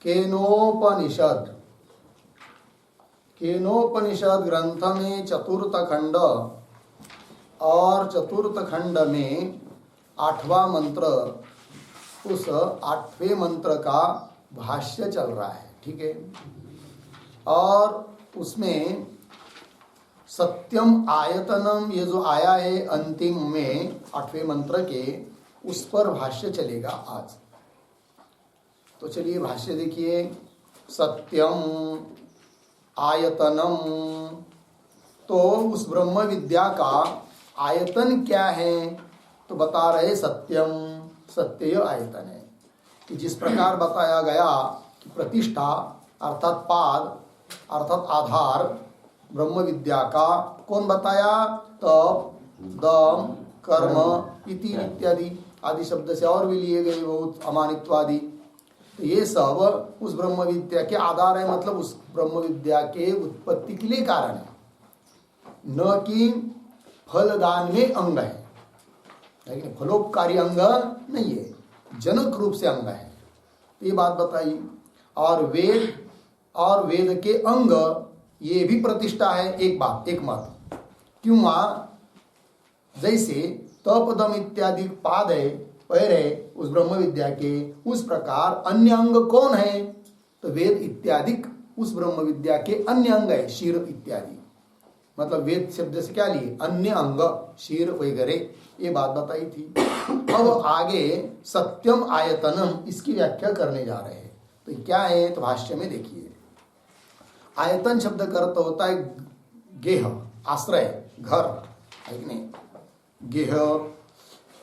केनोपनिषद, केनोपनिषद ग्रंथ में चतुर्थ खंड और चतुर्थ खंड में 8वां मंत्र, उस 8वें मंत्र का भाष्य चल रहा है। ठीक है। और उसमें सत्यम आयतनम ये जो आया है अंतिम में 8वें मंत्र के, उस पर भाष्य चलेगा आज। तो चलिए भाष्य देखिए। सत्यम आयतनम, तो उस ब्रह्म विद्या का आयतन क्या है? तो बता रहे सत्यम, सत्य आयतन है। कि जिस प्रकार बताया गया कि प्रतिष्ठा अर्थात पाद अर्थात आधार ब्रह्म विद्या का कौन बताया? तप, दम, कर्म इति इत्यादि आदि शब्द से और भी लिए गए बहुत, अमानित्वादि। तो ये सब उस ब्रह्म विद्या के आधार है, मतलब उस ब्रह्म विद्या के उत्पत्ति के लिए कारण है, न कि फलदान में अंग है। लेकिन फलोपकारी अंग नहीं है, जनक रूप से अंग है। ये बात बताई। और वेद के अंग ये भी प्रतिष्ठा है। एक बात, एक मत। क्यों? जैसे तपदम इत्यादि पाद है, पैर है उस ब्रह्म विद्या के, उस प्रकार अन्य अंग कौन है? तो वेद इत्यादि उस ब्रह्म विद्या के अन्य अंग है, शीर इत्यादि। मतलब वेद शब्द से क्या लिए? अन्य अंग, शीर वगैरह, ये बात बताई थी। अब आगे सत्यम आयतनम, इसकी व्याख्या करने जा रहे हैं। तो क्या है? तो भाष्य में देखिए। आयतन शब्द का अर्थ होता है गेह, आश्रय, घर, है कि नहीं? गेह,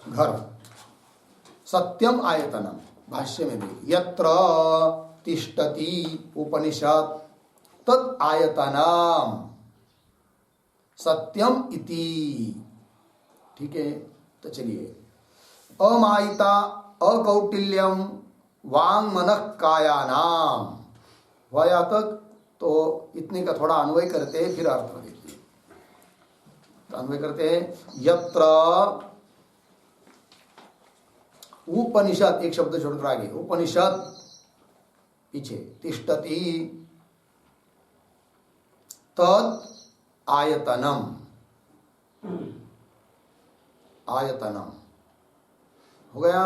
घर। सत्यम आयतनम, भाष्य में देखिए। यत्र तिष्ठति उपनिषद तद आयतनम सत्यम इति। ठीक है। तो चलिए। अमायिता अकौटिल्यम वांग मनः कायानाम, वह तक तो इतने का थोड़ा अन्वय करते हैं, फिर अर्थ देखिए। तो अन्वय करते हैं। यत्र उपनिषद, एक शब्द छोड़कर आगे उपनिषद पीछे, तिष्ठति तद आयतनम, आयतनम हो गया।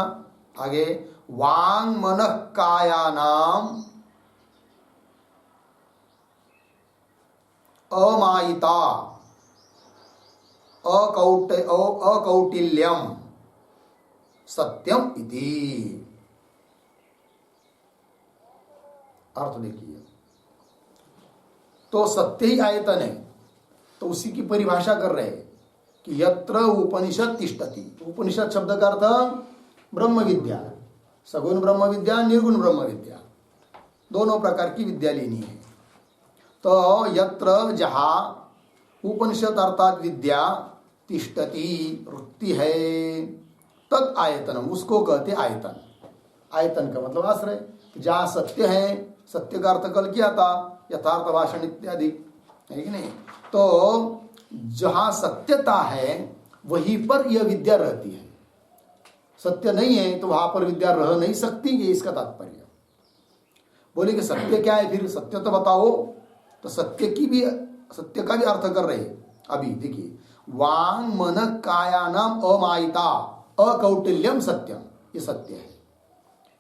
आगे वांग मनः कायानाम अमायिता अकौटिल्यम सत्यम इति। अर्थ देखिए। तो सत्य ही आयतन है, तो उसी की परिभाषा कर रहे हैं कि यत्र उपनिषद तिष्ठति। उपनिषद शब्द का अर्थ ब्रह्म विद्या, सगुण ब्रह्म विद्या, निर्गुण ब्रह्म विद्या, दोनों प्रकार की विद्या लेनी है। तो यत्र, जहाँ उपनिषद अर्थात विद्या, तिष्ठति वृत्ति है, तद आयतनम, उसको कहते आयतन। आयतन का मतलब आश्रय। जहाँ सत्य है, सत्य का अर्थ कल किया था, यथार्थ भाषण इत्यादि, है कि नहीं? तो जहाँ सत्यता है वहीं पर यह विद्या रहती है। सत्य नहीं है तो वहां पर विद्या रह नहीं सकती, ये इसका तात्पर्य। बोले कि सत्य क्या है? फिर सत्य तो बताओ। तो सत्य का भी अर्थ कर रहे हैं। अभी देखिए। वांग मन कायानाम अमायिता अकौटिल्यम सत्यम, ये सत्य है।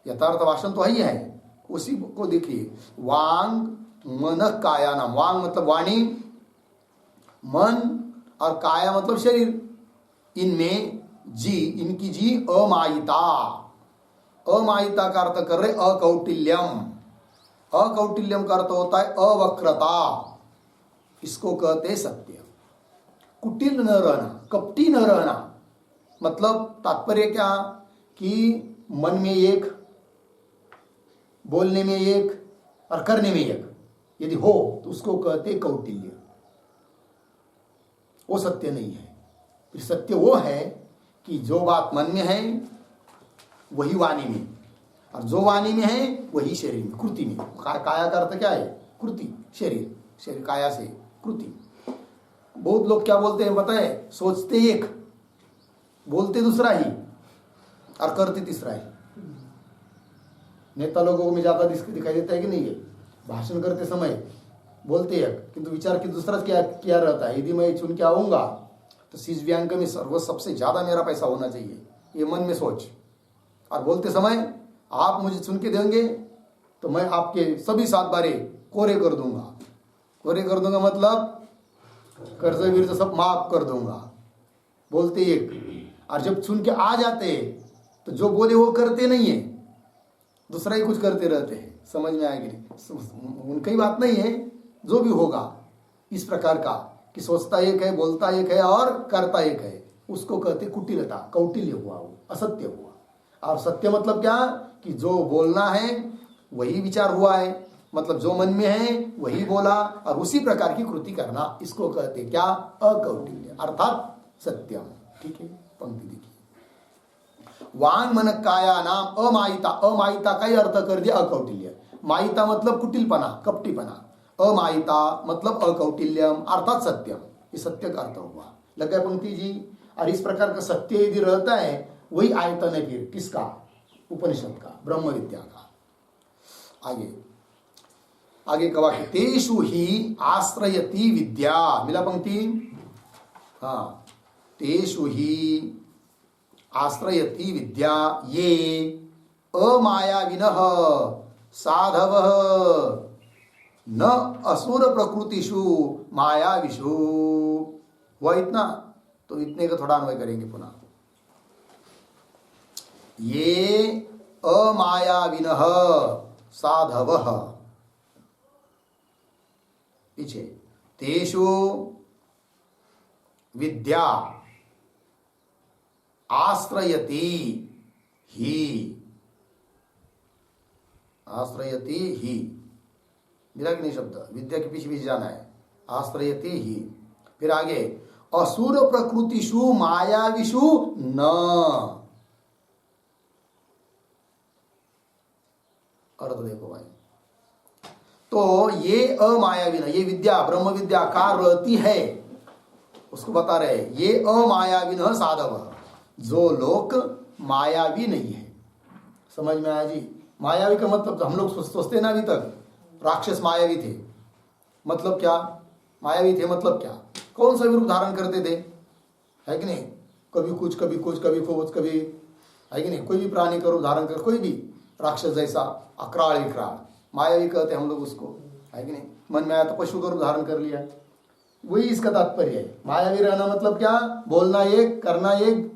यथार्थ भाषण तो ही है, उसी को देखिए। वांग मन कायानाम, वांग मतलब वाणी, मन और काया मतलब शरीर, इनमें जी, इनकी जी अमायिता, अमायिता का अर्थ कर रहे अकौटिल्यम। अकौटिल्यम का अर्थ होता है अवक्रता, इसको कहते हैं सत्य। कुटिल न रहना, कपटी न रहना, मतलब तात्पर्य क्या? कि मन में एक, बोलने में एक और करने में एक यदि हो तो उसको कहते कौटिल्य। वो सत्य नहीं है। फिर सत्य वो है कि जो बात मन में है वही वाणी में, और जो वाणी में है वही शरीर में, कृति में। काया का अर्थ क्या है? कृति, शरीर, शरीर काया से कृति। बहुत लोग क्या बोलते हैं बताए? सोचते एक, बोलते दूसरा ही और करते तीसरा ही। नेता लोगों को में ज्यादा दिखाई देता है कि नहीं है? भाषण करते समय बोलते हैं किंतु विचार की दूसरा क्या क्या रहता है, यदि मैं चुन के आऊंगा तो शीर्ष बैंक में सबसे ज्यादा मेरा पैसा होना चाहिए, ये मन में सोच। और बोलते समय आप मुझे चुन के देंगे तो मैं आपके सभी 7 बारे कोरे कर दूंगा। कोरे कर दूंगा मतलब कर्ज विर्ज सब माफ कर दूंगा, बोलते एक। और जब चुन के आ जाते तो जो बोले वो करते नहीं है, दूसरा ही कुछ करते रहते हैं। समझ में आएगी नहीं? उनकी बात नहीं है, जो भी होगा इस प्रकार का कि सोचता एक है, बोलता एक है और करता एक है, उसको कहते कुटिलता, कौटिल्य हुआ, वो असत्य हुआ। और सत्य मतलब क्या कि जो बोलना है वही विचार हुआ है, मतलब जो मन में है वही बोला और उसी प्रकार की कृति करना, इसको कहते क्या? अकौटिल्य अर्थात सत्यम। ठीक है, पंक्ति देखिए। वांग मन काया नाम अमायिता, अमायिता का ही अर्थ कर दिया अकौटिल्य। मायिता मतलब कुटिलपना, कपटीपना, अमायिता मतलब अकौटिल्यम अर्थात सत्यम, ये सत्य का अर्थ हुआ। लग गया पंक्ति जी? और इस प्रकार का सत्य यदि रहता है वही आयतन है फिर किसका? उपनिषद का, ब्रह्म विद्या का। आगे आगे का वाक्य, तेषु ही आश्रयति विद्या। मिला पंक्ति? हाँ, तेषु ही आश्रयति विद्या ये अमायाविनः साधवः न असुर प्रकृतिषु मायाविषु। हुआ इतना? तो इतने का थोड़ा अन्वय करेंगे पुनः। ये अमायाविनः साधवः, पीछे तेषु विद्या आश्रयति ही, आश्रयति ही, मिला कि नहीं शब्द? विद्या के पीछे पीछे जाना है, आश्रयति ही। फिर आगे असुर प्रकृतिषु मायाविषु न, अर्थ देखो भाई। तो ये अमायावी न, ये विद्या ब्रह्म विद्या का रहती है, उसको बता रहे ये अमायावी न साधव, जो लोग मायावी नहीं है। समझ में आया जी? मायावी का मतलब हम लोग सोचते ना अभी तक राक्षस मायावी थे, मतलब क्या? मायावी थे मतलब क्या? कौन सा रूप धारण करते थे, है कि नहीं? कभी कुछ कभी कुछ, कभी कुछ कभी, है कि नहीं? कोई भी प्राणी का रूप धारण कर, कोई भी राक्षस जैसा अक्राल विक्राल, मायावी कहते हम लोग उसको, है कि नहीं? मन में आया तो पशु का रूप धारण कर लिया, वही इसका तात्पर्य है। मायावी रहना मतलब क्या? बोलना एक, करना एक,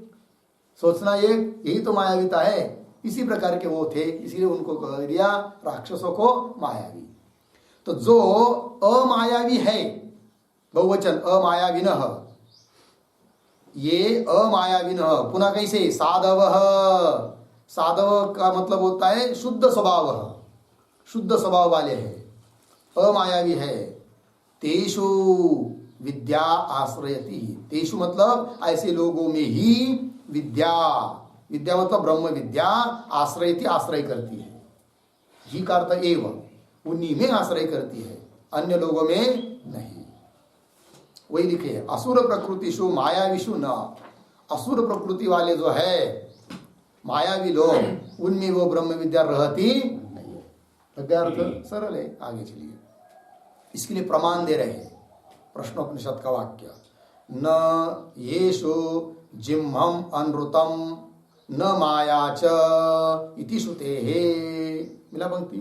सोचना एक, यही तो मायावीता है। इसी प्रकार के वो थे, इसीलिए उनको कह दिया राक्षसों को मायावी। तो जो अमायावी है, बहुवचन अमायाविनः, ये अमायाविनः पुनः कैसे? साधवः, साधव का मतलब होता है शुद्ध स्वभाव, शुद्ध स्वभाव वाले हैं, अमायावी है। तेषु विद्या आश्रयति, तेषु मतलब ऐसे लोगों में ही विद्या, विद्या मतलब ब्रह्म विद्या आश्रयति आश्रय करती है, ही का अर्थ एवं, उन्हीं में आश्रय करती है, अन्य लोगों में नहीं। वही लिखे है असुर प्रकृतिषु मायाविषु न, असुर प्रकृति वाले जो है मायावी लोग, उनमें वो ब्रह्म विद्या रहती नहीं है। अर्थ सरल है, आगे चलिए। इसके लिए प्रमाण दे रहे हैं, प्रश्नोपनिषद का वाक्य, न येषु जिह्मं अनृतम न माया च इति श्रुतेः। मिला पंक्ति?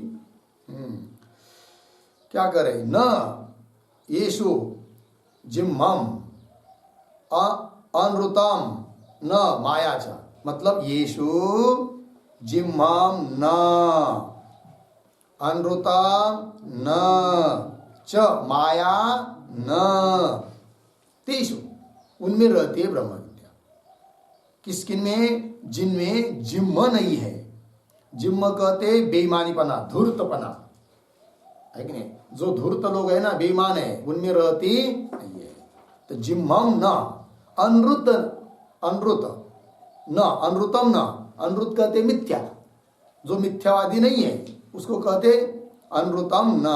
क्या करे? न येषु जिह्मं अनृतम न माया च, मतलब येषु जिह्मं न अनृतम न च माया न, तेषु उनमें रहती है ब्रह्म विद्या। किसकिन में? जिनमें जिम्म नहीं है। जिम्म कहते बेईमानीपना, धूर्तपना, है कि नहीं? जो धूर्त लोग है ना, बेईमान है, उनमें रहती नहीं है। तो जिम्मम न अनृत, अनृत न अनृतम न, अनृत कहते मिथ्या, जो मिथ्यावादी नहीं है उसको कहते अनृतम न।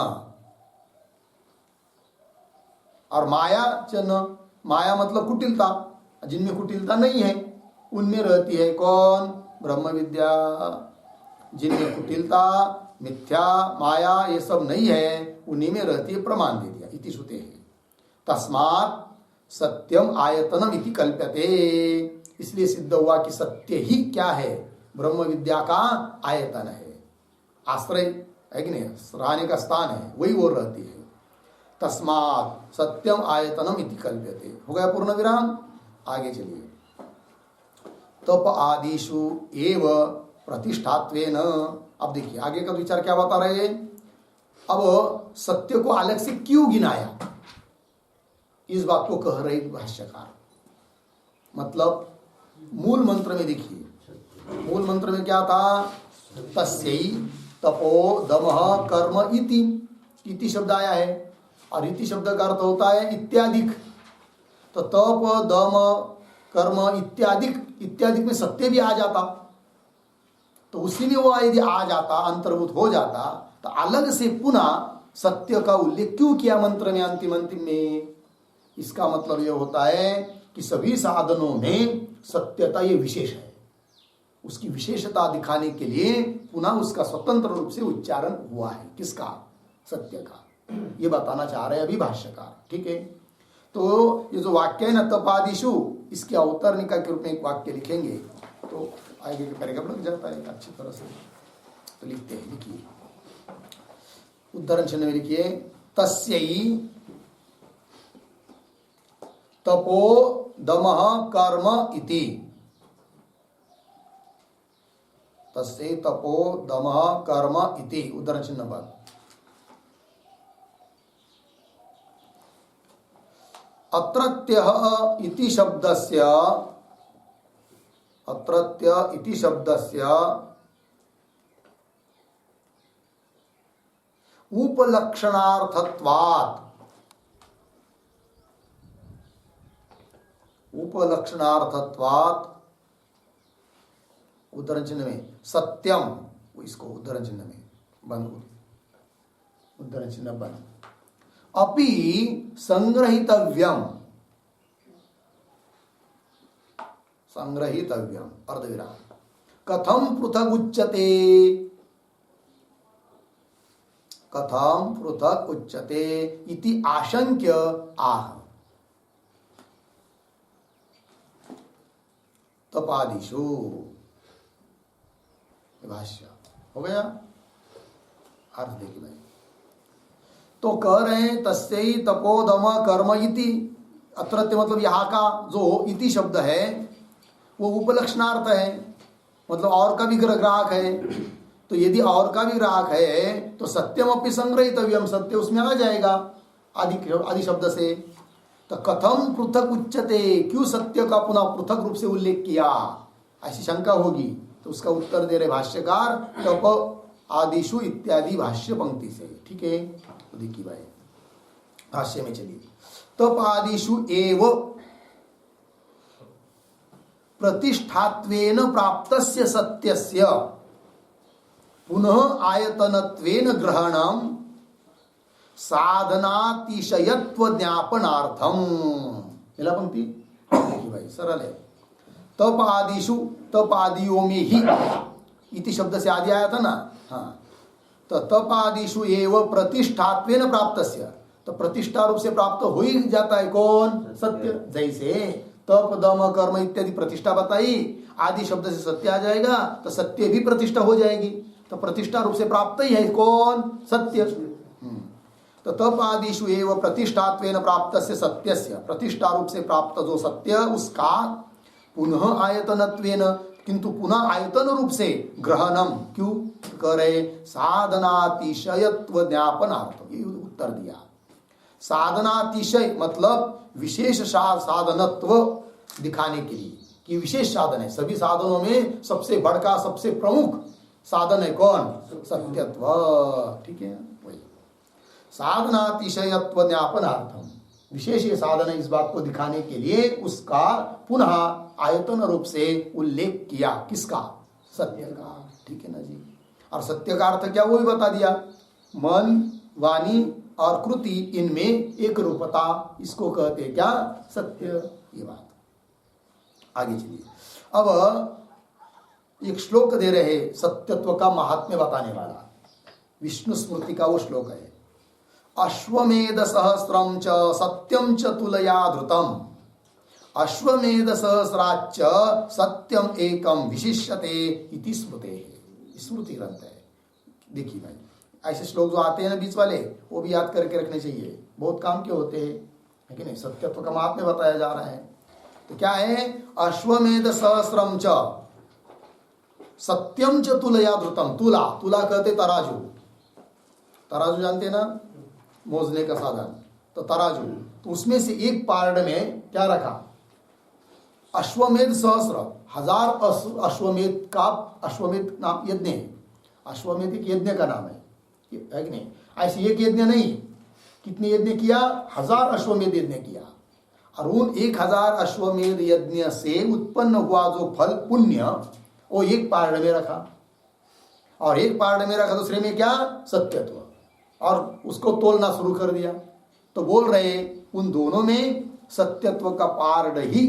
और माया च न, माया मतलब कुटिलता, जिनमें कुटिलता नहीं है उनमें रहती है कौन? ब्रह्म विद्या। जिनमें कुटिलता, मिथ्या, माया ये सब नहीं है, उन्हीं में रहती है, प्रमाण दे दिया। इति श्रुते है तस्मात् सत्यम आयतनम इति कल्प्यते। इसलिए सिद्ध हुआ कि सत्य ही क्या है, ब्रह्म विद्या का आयतन है, आश्रय है कि नहीं, रहने का स्थान है, वही वो रहती है। तस्मात् सत्यम आयतनम इति कल्प्यते। हो गया पूर्ण विराम। आगे चलिए। तप आदिषु एव प्रतिष्ठात्वेन। अब देखिए आगे का विचार क्या बता रहे हैं। अब सत्य को अलग से क्यों गिनाया, इस बात को कह रहे भाष्यकार। मतलब मूल मंत्र में देखिए, मूल मंत्र में क्या था, तस्यै तपो दमः कर्म इति। इति शब्द आया है, और इति शब्द का अर्थ होता है इत्यादिक। तो तप दम कर्म इत्यादिक, इत्यादिक में सत्य भी आ जाता, तो उसी में वो यदि आ जाता, अंतर्भूत हो जाता, तो अलग से पुनः सत्य का उल्लेख क्यों किया मंत्र में, अंतिम अंतिम में। इसका मतलब यह होता है कि सभी साधनों में सत्यता ये विशेष है, उसकी विशेषता दिखाने के लिए पुनः उसका स्वतंत्र रूप से उच्चारण हुआ है। किसका, सत्य का, ये बताना चाह रहे हैं अभी भाष्यकार। ठीक है, तो ये जो वाक्य है ना तपादिशु, इसके अवतरणिका के रूप में एक वाक्य लिखेंगे तो आगे के पैराग्राफ लग जाता है अच्छी तरह से। तो लिखते हैं, लिखिए उद्धरण चिन्ह में लिखिए, तस्यै तपो दमः कर्म इति। तस्यै तपो दमः कर्म इति, उद्धरण चिन्ह पर। अत्रत्यः इति शब्दस्य, अत्रत्य इति शब्दस्य उपलक्षणार्थत्वात्, उपलक्षणार्थत्वात् उद्धरण चिन्ह में सत्यम, इसको उद्धरण चिन्ह में बंद, उद्धरण चिन्ह बंद, अपि संग्रहितव्यम, संग्रहितव्यम अर्धविराम, कथम पृथक उच्यते, कथम पृथक उच्यते इति आशंक्य आह। तपादिषु, भाष्य हो गया। अर्थ देखिए भाई, तो कह रहे हैं तस्यै तपोदम कर्म इति। अत्रत्य मतलब यहाँ का जो इति शब्द है वो उपलक्षणार्थ है, मतलब और का भी ग्राहक है। तो यदि और का भी ग्राहक है तो सत्यम अपि संग्रहितव्यम, सत्य उसमें आ जाएगा आदि शब्द से। तो कथम पृथक उच्यते, क्यों सत्य का पुनः पृथक रूप से उल्लेख किया, ऐसी शंका होगी। तो उसका उत्तर दे रहे भाष्यकार तप आदिशु इत्यादि भाष्य पंक्ति से। ठीक है, तो देखिए भाई भाष्य में चलिए। तप आदिशु एव प्रतिष्ठात्वेन प्राप्तस्य सत्यस्य पुनः आयतनत्वेन ग्रहणम साधनातिशयत्व ज्ञापनार्थम। पहला पंक्ति देखिए भाई, सरल है। तप आदिशु, तप आदियों में ही, इति शब्द से आदि आया था ना। हाँ, तो तप आदिशु एव प्रतिष्ठात्वेन प्राप्तस्य, तो प्रतिष्ठा रूप से प्राप्त हो ही जाता है कौन, सत्य। जैसे तप दम कर्म इत्यादि प्रतिष्ठा बताई, आदि शब्द से सत्य आ जाएगा तो सत्य भी प्रतिष्ठा हो जाएगी। तो प्रतिष्ठा रूप से प्राप्त ही है कौन, सत्य। तो तप आदिशु एव प्रतिष्ठात्वेन प्राप्तस्य सत्यस्य, प्रतिष्ठा रूप से प्राप्त जो सत्य उसका पुनः आयतनत्वेन, किंतु पुनः आयतन रूप से ग्रहणम क्यों करे, साधनातिशयत्व ज्ञापनार्थ। ये उत्तर दिया। साधनातिशय मतलब विशेष साधनत्व दिखाने के लिए कि विशेष साधन है। सभी साधनों में सबसे बड़का सबसे प्रमुख साधन है कौन, सत्यत्व। ठीक है, वही साधनातिशयत्व ज्ञापनार्थम, विशेष ये साधन है इस बात को दिखाने के लिए उसका पुनः आयतन रूप से उल्लेख किया। किसका, सत्य का। ठीक है ना जी। और सत्य का अर्थ क्या वो भी बता दिया, मन वाणी और कृति इनमें एक रूपता, इसको कहते हैं क्या, सत्य। ये बात आगे चलिए। अब एक श्लोक दे रहे सत्यत्व का महात्म्य बताने वाला, विष्णु स्मृति का वो श्लोक है। अश्वमेध सहस्रम च सत्यम च तुलया धृतम, अश्वमेध सहस्राच्च सत्यम एकम विशिष्यते इति स्मृते। स्मृति ग्रंथ है। देखिए भाई, ऐसे श्लोक जो आते हैं ना बीच वाले, वो भी याद करके रखने चाहिए, बहुत काम के होते हैं, है कि नहीं। सत्यत्व का महात्म्य बताया जा रहा है। तो क्या है, अश्वमेध सहस्रम च सत्यम च तुलया धृतम। तुला, तुला कहते तराजू, तराजू जानते हैं ना, मोजने का साधन, तो तराजू। तो उसमें से एक पार्ट में क्या रखा, अश्वमेध सहस्र, 1000 अश्वमेध का, अश्वमेध नाम यज्ञ है। अश्वमेध एक यज्ञ का नाम है कि नहीं। ऐसे एक यज्ञ नहीं, कितने यज्ञ किया, 1000 अश्वमेध यज्ञ किया। और उन 1000 अश्वमेध यज्ञ से उत्पन्न हुआ जो फल पुण्य, वो एक पार्ट में रखा, और एक पार्ट में रखा, दूसरे में क्या, सत्यत्व, और उसको तोलना शुरू कर दिया। तो बोल रहे उन दोनों में सत्यत्व का पार्ट ही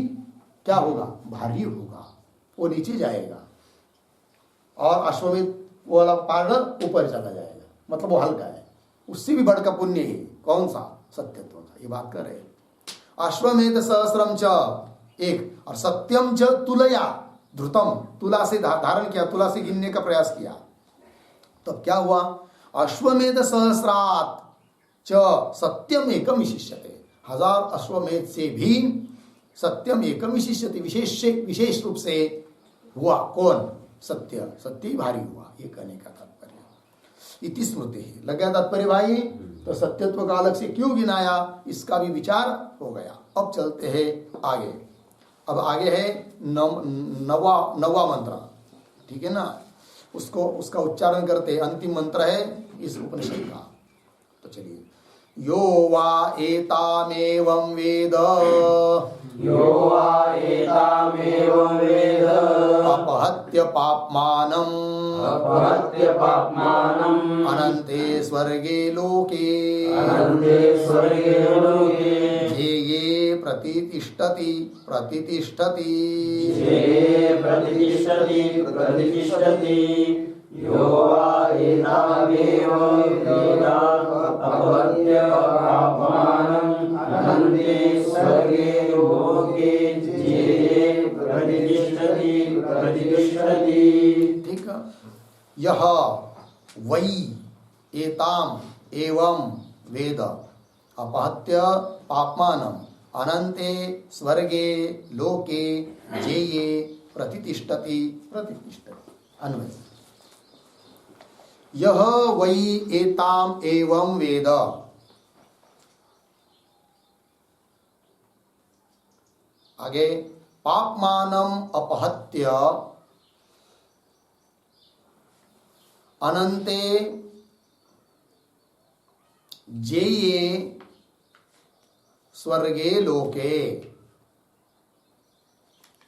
क्या होगा, भारी होगा, वो नीचे जाएगा, और अश्वमेध वो वाला पार्ट ऊपर चला जाएगा, मतलब वो हल्का है। उससे भी बढ़कर पुण्य है कौन सा, सत्यत्व का। ये बात कर रहे हैं। अश्वमेध सहस्रम च एक, और सत्यम च तुलया धृतम, तुला से धारण किया, तुला से गिनने का प्रयास किया। तब क्या हुआ, अश्वमेध सहस्रात च सत्यम एकम विशिष्यते। 1000 अश्वमेध से भी सत्यम एकम विशिष्यते, विशेष रूप से हुआ कौन, सत्य, सत्य ही भारी हुआ, ये कहने का तात्पर्य। इति स्मृति है, लग गया तात्पर्य भाई। तो सत्यत्व का अलग से क्यों गिनाया, इसका भी विचार हो गया। अब चलते हैं आगे। अब आगे है नवा मंत्र, ठीक है ना, उसको उसका उच्चारण करते, अंतिम मंत्र है इस उपनिषद का। तो चलिए, यो वा एतामेवं वेद, यो वा एतामेवं वेद, अपहत्य पाप्मानम्, अपहत्य पाप्मानम्, अनन्ते स्वर्गे लोके, अनन्ते स्वर्गे लोके, ये ये प्रतितिष्ठति प्रतितिष्ठति, ये प्रतिष्ठति प्रतिष्ठति, यो वा एतामेवं वेद, अपहत्य पाप्मानम्, अनन्ते स्वर्गे लोके, ये प्रतिष्ठति प्रतिष्ठति। ठीक है। यह वै एताम एवं वेद, अपहत्य पाप्मानम्, अनन्ते स्वर्गे लोके, जे ये प्रतितिष्ठति प्रतितिष्ठति। अन्वय, यह वै एताम एवं वेद, आगे पाप्मानम् अपहत्य अनन्ते जेये स्वर्गे लोके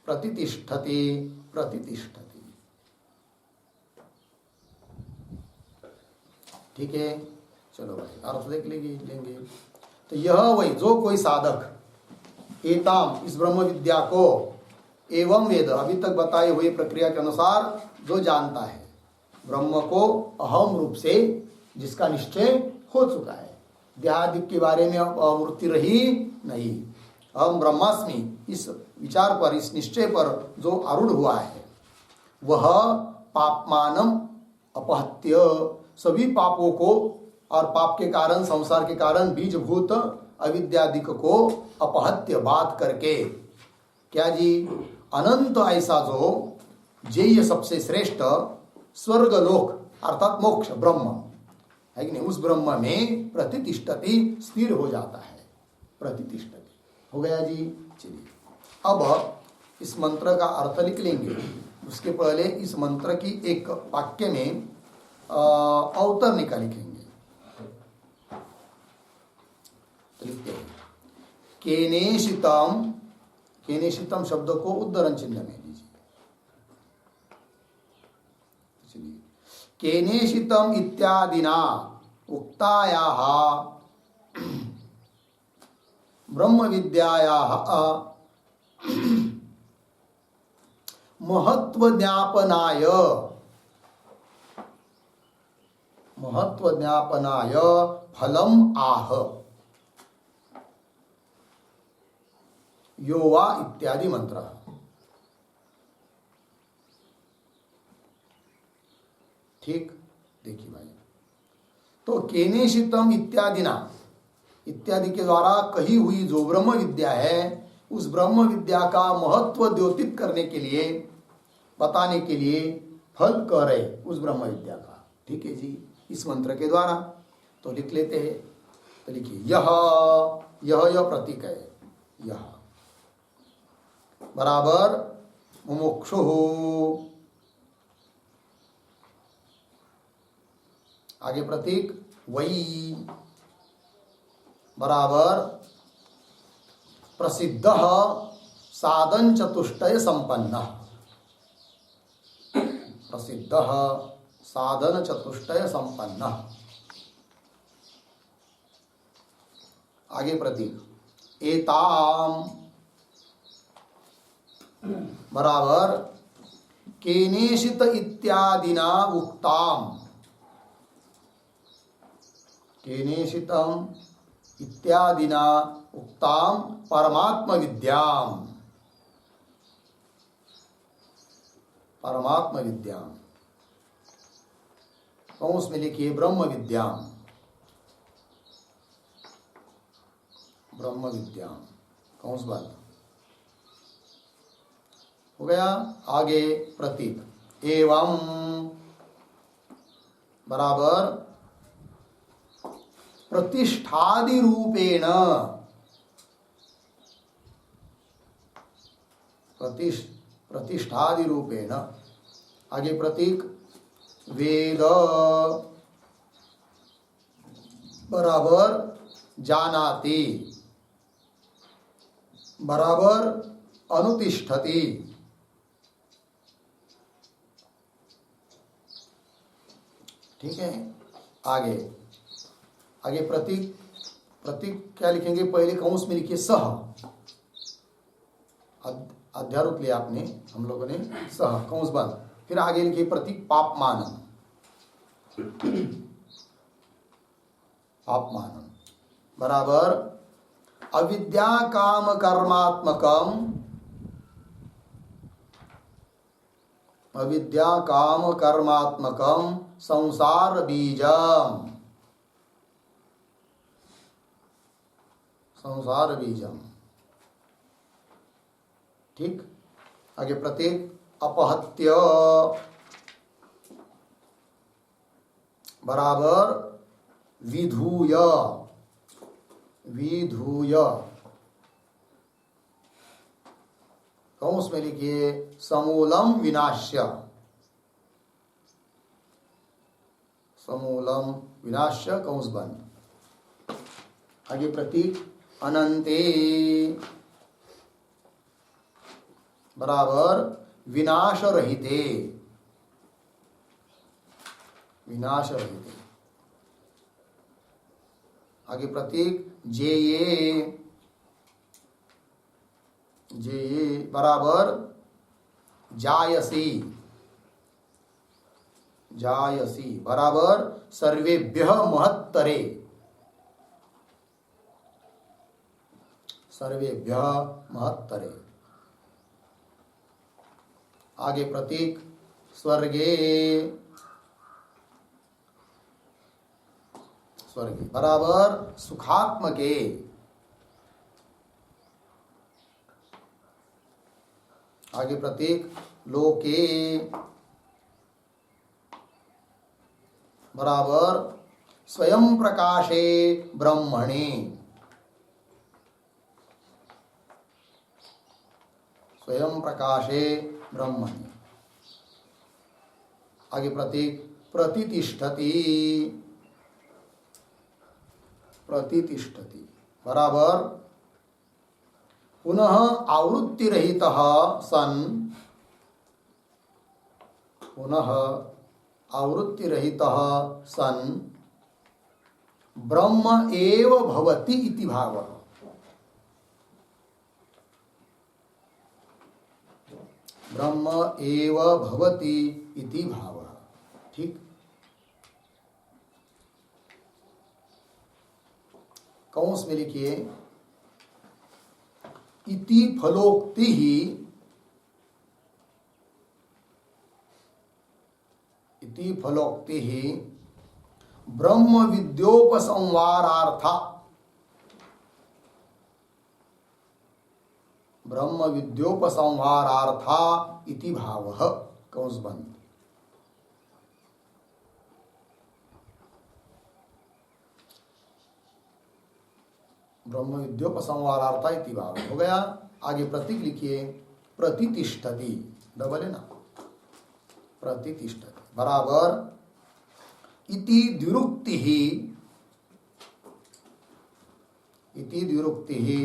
प्रतितिष्ठति प्रतितिष्ठति। ठीक है, चलो भाई अर्थ देख लेंगे। तो यह वही, जो कोई साधक एताम, इस ब्रह्म विद्या को, एवं वेद, अभी तक बताए हुए प्रक्रिया के अनुसार जो जानता है, ब्रह्म को अहम रूप से जिसका निश्चय हो चुका है, देहादिक के बारे में अमूर्ति रही नहीं, अहम ब्रह्मास्मि, इस विचार पर, इस निश्चय पर जो आरूढ़ हुआ है, वह पापमानम अपहत्य, सभी पापों को और पाप के कारण, संसार के कारण बीजभूत अविद्यादिक को अपहत्य बात करके, क्या जी, अनंत ऐसा जो जेय सबसे श्रेष्ठ स्वर्गलोक अर्थात मोक्ष ब्रह्म है कि नहीं, उस ब्रह्म में प्रतितिष्ठति, स्थिर हो जाता है, प्रतितिष्ठति हो गया जी। चलिए अब इस मंत्र का अर्थ लिख लेंगे, उसके पहले इस मंत्र की एक वाक्य में अवतरणिका लिखेंगे। तो लिखते हैं, केनेशितम, केनेशितम शब्द को उद्धरण चिन्ह में लीजिए। चलिए, केनेशितम इत्यादिना उक्तायाः ब्रह्म विद्यायाः महत्व ज्ञापनाय फलम आह यो वा इत्यादि मंत्र। ठीक, देखिए भाई, तो केनेशितम इत्यादि के द्वारा कही हुई जो ब्रह्म विद्या है, उस ब्रह्म विद्या का महत्व द्योतित करने के लिए, बताने के लिए फल कह रहे उस ब्रह्म विद्या का। ठीक है जी, इस मंत्र के द्वारा। तो लिख लेते हैं, तो लिखिए यह प्रतीक है, यह बराबर मुमुक्षु आगे प्रतीक वही बराबर प्रसिद्ध साधन चतुष्टय संपन्न, प्रसिद्ध साधन चतुष्टय संपन्न। आगे प्रतीक एताम बराबर केनेशित इत्यादिना उक्ताम, केनेशितम इत्यादिना उक्ताम परमात्म विद्याम, परमात्म विद्याम कौंस में लिखिए ब्रह्म विद्याम, ब्रह्म विद्याम कौंस बंद हो गया। आगे प्रतीक एवं बराबर प्रतिष्ठादि रूपेण, प्रतिष्ठादि रूपेण। आगे प्रतीक वेद बराबर जानाति बराबर अनुतिष्ठति। ठीक है, आगे आगे प्रतीक, प्रतीक क्या लिखेंगे, पहले कौंस में लिखिए सह, अध्यारोप लिया आपने, हम लोगों ने सह कौंस बंद। फिर आगे लिखिए प्रतीक पापमानम, पापमानम बराबर अविद्या काम कर्मात्मकम, अविद्या काम कर्मात्मकम संसार बीजम, संसार बीजम। ठीक, आगे प्रतीक अपहत्य बराबर विधूय, विधूय कौंस में लिखिए समूलम विनाश्य, समूलम विनाश्य कौंस बंद। आगे प्रतीक अनंते बराबर विनाश रहिते, विनाश रहिते। आगे प्रतीक जेये, जेये बराबर जायसी, जायसी बराबर सर्वेभ्यः महत्तरे, सर्वेभ्यः महत्तरे। आगे प्रतीक स्वर्गे, स्वर्गे बराबर सुखात्मके। आगे प्रतीक लोके बराबर स्वयं प्रकाशे ब्रह्मणे, स्वयं प्रकाशे ब्रह्मणे। आगे प्रतीक प्रतितिष्ठति, प्रतितिष्ठति बराबर पुनः आवृत्ति रहितः सन, पुनः आवृत्ति रहितः सन ब्रह्म एव भवति इति भावः। ब्रह्म एव भवति इति भावः। ठीक, कौंस में लिखिए इति फलोक्ति ही, इति फलोक्ति ही ब्रह्म विद्योपसंवारार्था, ब्रह्म विद्योपसंवारार्था इति भावः। कौंस बंद। ब्रह्म विद्योपसंवारार्था इति भाव हो गया। आगे प्रतीक लिखिए प्रतितिष्ठति, डबल है ना, प्रतितिष्ठति बराबर इति द्विरुक्ति ही, इति द्विरुक्ति ही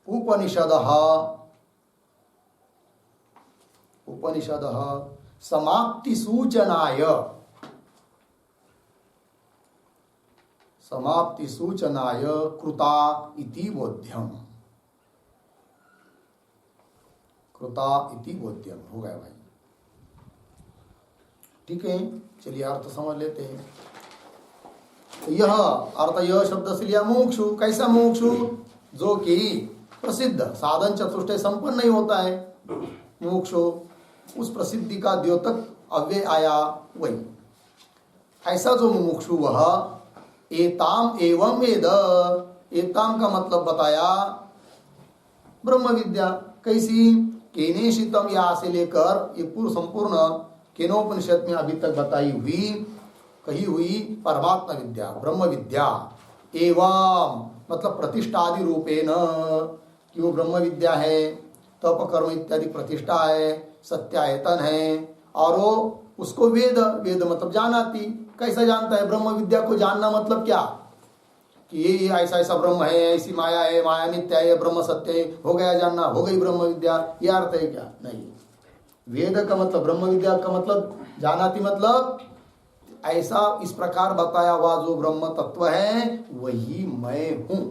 उपनिषदः, उपनिषदः समाप्ति सूचनाय, समाप्ति सूचनाय कृता इति बोध्यम, कृता इति बोध्यम हो गया भाई। ठीक है, चलिए अर्थ समझ लेते हैं। तो यह अर्थ, यह शब्द से लिया मुमुक्षु। कैसा मुमुक्षु? जो कि प्रसिद्ध साधन चतुष्टय संपन्न नहीं होता है मुमुक्षु, उस प्रसिद्धि का द्योतक अव्यय आया वही। ऐसा जो मुमुक्षु वह एताम एवं वेद, एताम का मतलब बताया ब्रह्म विद्या। कैसी? केनेशितम, यहाँ से लेकर ये पूर्ण संपूर्ण केनोपनिषद में अभी तक बताई हुई कही हुई परमात्मा विद्या, ब्रह्म विद्या। एवं मतलब प्रतिष्ठादि रूपेण, कि वो ब्रह्म विद्या है, तप कर्म इत्यादि प्रतिष्ठा है, सत्यायतन है, और वो उसको वेद, वेद मतलब जानाती। कैसा जानता है? ब्रह्म विद्या को जानना मतलब क्या? कि ये ऐसा ऐसा ब्रह्म है, ऐसी माया है, माया नित्य है, ब्रह्म सत्य है, हो गया जानना, हो गई ब्रह्म विद्या, ये अर्थ है क्या? नहीं। वेद का मतलब, ब्रह्म विद्या का मतलब जानाती, मतलब ऐसा इस प्रकार बताया हुआ जो ब्रह्म तत्व है वही मैं हूं,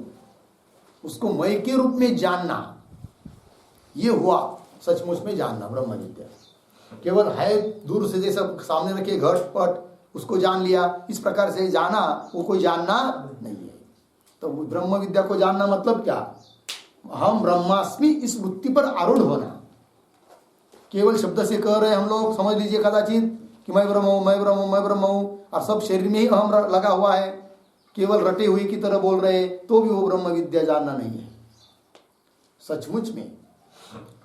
उसको मैं के रूप में जानना, ये हुआ सचमुच में जानना ब्रह्म विद्या। केवल है दूर से जैसा सामने रखे घट पट उसको जान लिया, इस प्रकार से जाना, वो कोई जानना नहीं है। तो ब्रह्म विद्या को जानना मतलब क्या? हम ब्रह्मास्मि इस वृत्ति पर आरूढ़ होना। केवल शब्द से कह रहे हम लोग, समझ लीजिए कदाचित कि मैं ब्रह्म हूं, मैं ब्रह्म हूं, मैं ब्रह्म हूं, और सब शरीर में ही अहम लगा हुआ है, केवल रटे हुए की तरह बोल रहे, तो भी वो ब्रह्म विद्या जानना नहीं है। सचमुच में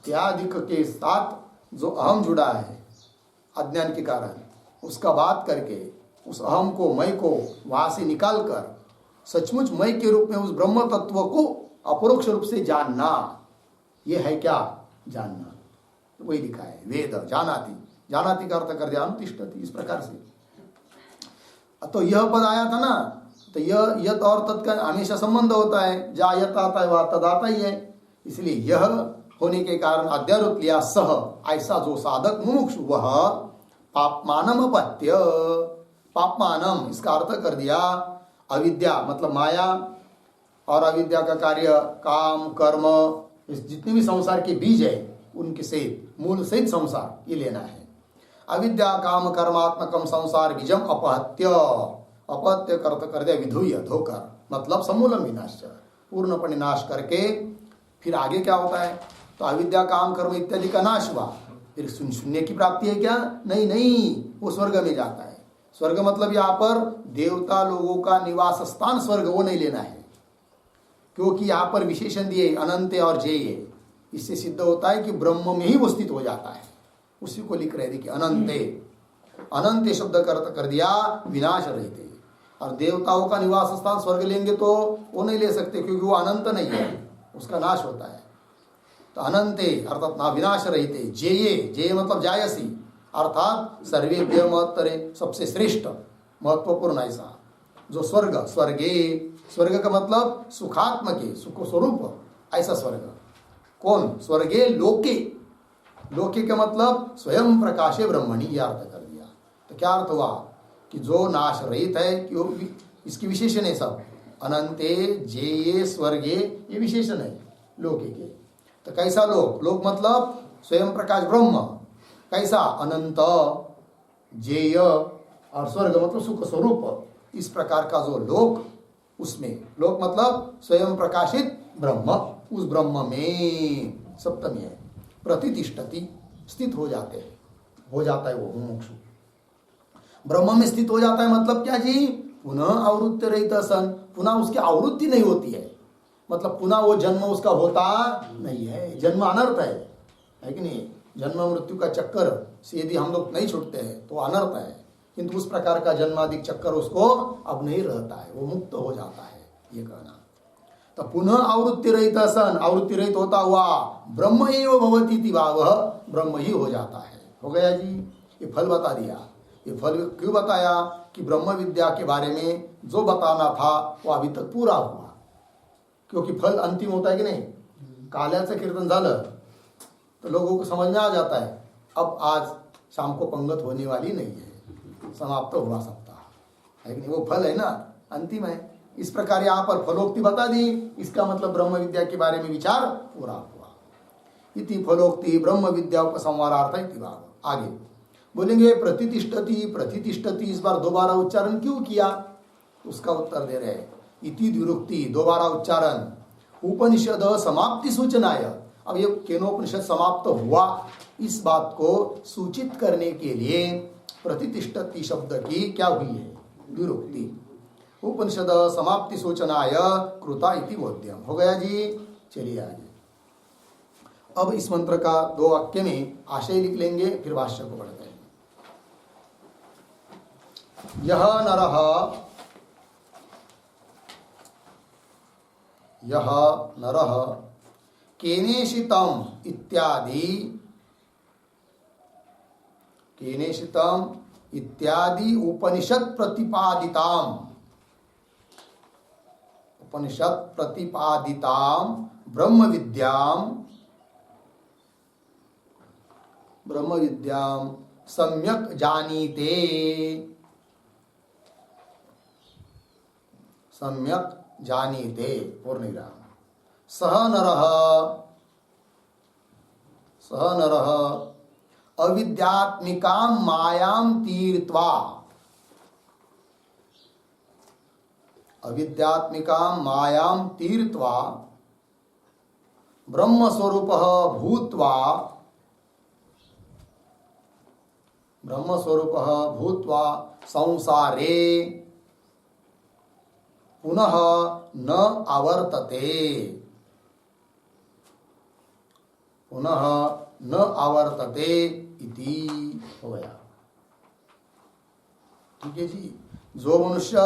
त्यादिक के साथ जो अहम जुड़ा है अज्ञान के कारण, उसका बात करके उस अहम को, मैं को वहां से निकाल कर सचमुच मैं के रूप में उस ब्रह्म तत्व को अपरोक्ष रूप से जानना, यह है क्या? जानना। तो वही लिखा है वेद जानाति, जानाति का अर्थ कर दिया अनुतिष्ठति, इस प्रकार से। तो यह पद आया था ना, तो यह यत और तत् का हमेशा संबंध होता है, जा यत आता है वह तद आता ही है। इसलिए यह होने के कारण अध्यारोप लिया सह, ऐसा जो साधक मुमुक्षु वह पापमानम अपत्य, पापमानम इसका अर्थ कर दिया अविद्या मतलब माया, और अविद्या का कार्य काम कर्म, इस जितने भी संसार के बीज है उनके सहित, मूल सहित संसार ये लेना है। अविद्या काम कर्मात्मकम संसार बीजम अपहत्य, अपहत्य कर दिया विधुय धोकर, मतलब समूलम विनाश, पूर्णपणे नाश करके फिर आगे क्या होता है? तो अविद्या काम कर्म इत्यादि का नाश हुआ, फिर शून्य की प्राप्ति है क्या? नहीं नहीं, वो स्वर्ग में जाता है। स्वर्ग मतलब यहाँ पर देवता लोगों का निवास स्थान स्वर्ग, वो नहीं लेना है, क्योंकि यहाँ पर विशेषण दिए अनंत और जेय। इससे सिद्ध होता है कि ब्रह्म में ही वो स्थित हो जाता है, उसी को लिख रहे थे कि अनंते, अनंत शब्द कर दिया विनाश रहते। और देवताओं का निवास स्थान स्वर्ग लेंगे तो वो नहीं ले सकते, क्योंकि वो अनंत नहीं है, उसका नाश होता है। तो अनंते अर्थात ना विनाश रहते, जेये, जेय मतलब जायसी, अर्थात सर्वेभ्य महत्तरे, सबसे श्रेष्ठ महत्वपूर्ण ऐसा जो स्वर्ग, स्वर्गे, स्वर्ग का मतलब सुखात्मके, सुख स्वरूप ऐसा स्वर्ग। कौन? स्वर्गे लोके, लोके का मतलब स्वयं प्रकाशे ब्रह्मणि, यह अर्थ कर दिया। तो क्या अर्थ हुआ? कि जो नाश रहित है, कि इसकी विशेषण है सब, अनंते जेये स्वर्गे, ये विशेषण है लोके के। तो कैसा लोक? लोक मतलब स्वयं प्रकाश ब्रह्म कैसा, अनंत, जेय और स्वर्ग मतलब सुख स्वरूप, इस प्रकार का जो लोक, उसमें लोक मतलब स्वयं प्रकाशित ब्रह्म, उस ब्रह्म में सप्तमी है, प्रतितिष्ठति स्थित हो जाते हैं, हो जाता है वो मुमुक्षु ब्रह्म में स्थित हो जाता है। मतलब क्या जी, पुनः आवृत्ति रहित सन, पुनः उसकी आवृत्ति नहीं होती है, मतलब पुनः वो जन्म उसका होता नहीं है। जन्म अनर्थ है कि नहीं, जन्म मृत्यु का चक्कर से यदि हम लोग नहीं छूटते हैं तो अनर्थ है, किंतु उस प्रकार का जन्मादिक चक्कर उसको अब नहीं रहता है, वो मुक्त हो जाता है, ये कहना। तो पुनः आवृत्ति रहित सन, आवृत्ति रहित होता हुआ ब्रह्म एव भवति इति भाव, ब्रह्म ही हो जाता है। हो गया जी, ये फल बता दिया। ये फल क्यों बताया कि ब्रह्म विद्या के बारे में जो बताना था वो अभी तक पूरा हुआ, क्योंकि फल अंतिम होता है कि नहीं। काल्याचं कीर्तन झालं तो लोगों को समझ में आ जाता है अब आज शाम को पंगत होने वाली नहीं है, समाप्त हुआ सप्ताह है कि नहीं, वो फल है ना, अंतिम है। इस प्रकार यहाँ पर फलोक्ति बता दी, इसका मतलब ब्रह्म विद्या के बारे में विचार पूरा हुआ। इति फलोक्ति ब्रह्म विद्या उपसंहारार्थ इति भाव। आगे बोलेंगे प्रतितिष्ठति, प्रतितिष्ठति इस बार दोबारा उच्चारण क्यों किया, उसका उत्तर दे रहे हैं। इति द्विरुक्ति, दोबारा उच्चारण, उपनिषद समाप्ति सूचनाय, अब ये केनोपनिषद समाप्त हुआ इस बात को सूचित करने के लिए प्रतितिष्ठति शब्द की क्या हुई है, द्विरुक्ति। उपनिषद समाप्ति सूचनाय कृता इति बोध्यम। हो गया जी, चलिए आगे। अब इस मंत्र का 2 वाक्य में आशय लिख लेंगे, फिर भाष्य को पढ़ते हैं। यह नरः केनेशितम इत्यादि उपनिषद प्रतिपादिताम ब्रह्म विद्याम सम्यक जानीते पूर्ण विराम। सह नरः अविद्यात्मिकां मायां तीर्त्वा, अविद्यात्मिकां मायां तीर्त्वा ब्रह्मस्वरूपः भूत्वा संसारे पुनः न आवर्तते इति। हो गया, ठीक है जी। जो मनुष्य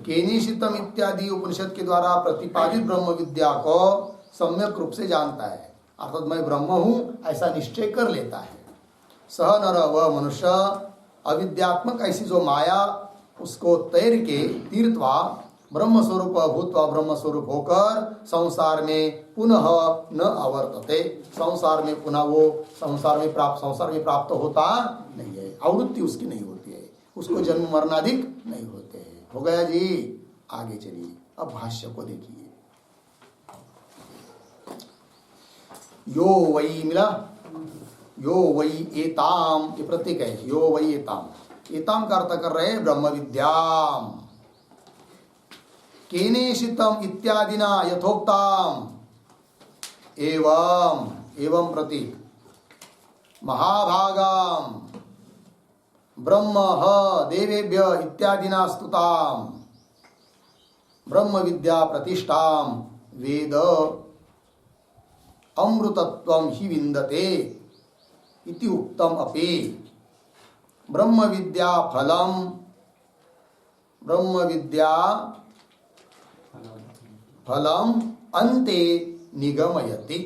केनिशितम इत्यादि उपनिषद के द्वारा प्रतिपादित ब्रह्म विद्या को सम्यक रूप से जानता है, अर्थात मैं ब्रह्म हूं ऐसा निश्चय कर लेता है, सह नर, वह मनुष्य अविद्यात्मक ऐसी जो माया उसको तैर के तीर्थवा ब्रह्म स्वरूप भूतवा, ब्रह्म स्वरूप होकर संसार में पुनः न आवर्तते, संसार में पुनः वो संसार में प्राप्त होता नहीं है, आवृत्ति उसकी नहीं होती है, उसको जन्म मरणाधिक नहीं होते हैं। हो गया जी, आगे चलिए। अब भाष्य को देखिए। यो वही मिला, यो वही एताम, ये प्रतीक है, यो वही एताम, एताम का अर्थ कर रहे हैं ब्रह्म विद्याम। केनेशितम इत्यादिना यथोक्ताम, एवं प्रतीक, महाभागाम ब्रह्म देवेभ्य इत्यादिना स्तुताम ब्रह्म विद्या प्रतिष्ठाम वेद अमृतत्वं हि विन्दते इति उक्तम अपि। ब्रह्म विद्या फलम अन्ते निगमयति।